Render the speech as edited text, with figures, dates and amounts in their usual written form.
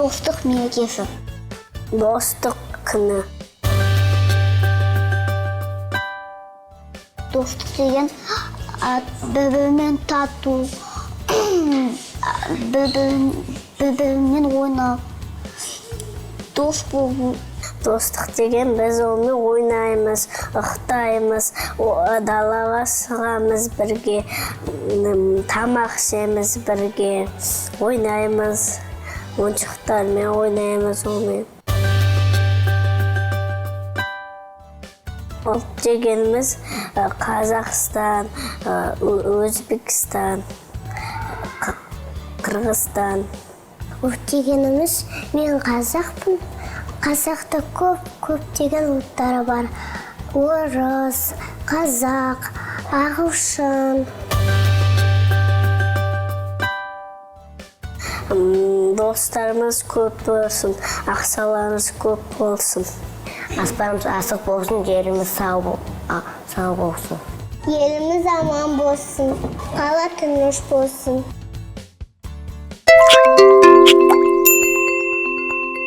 Достық мерекесі. Достық күні. Достық деген бір-бірімен тату, бір-бірімен ойнап, дос болу. Достық деген біз онымен ойнаймыз, ұқтаймыз, далаға шығамыз бірге, тамақ ішеміз бірге, ойнаймыз, ойыншықтармен ойнаймыз онымен. Ұлт дегеніміз Қазақстан, Өзбекстан, Қырғызстан. Ұлт дегеніміз мен қазақпын. Қазақта көптеген ұлттары бар. Орыс, қазақ, ағылшын. Достарымыз көп болсын, ақшаларымыз көп болсын. Аспарымыз асық болсын, жеріміз сау болсын. Еліміз аман болсын, қала тыныш болсын.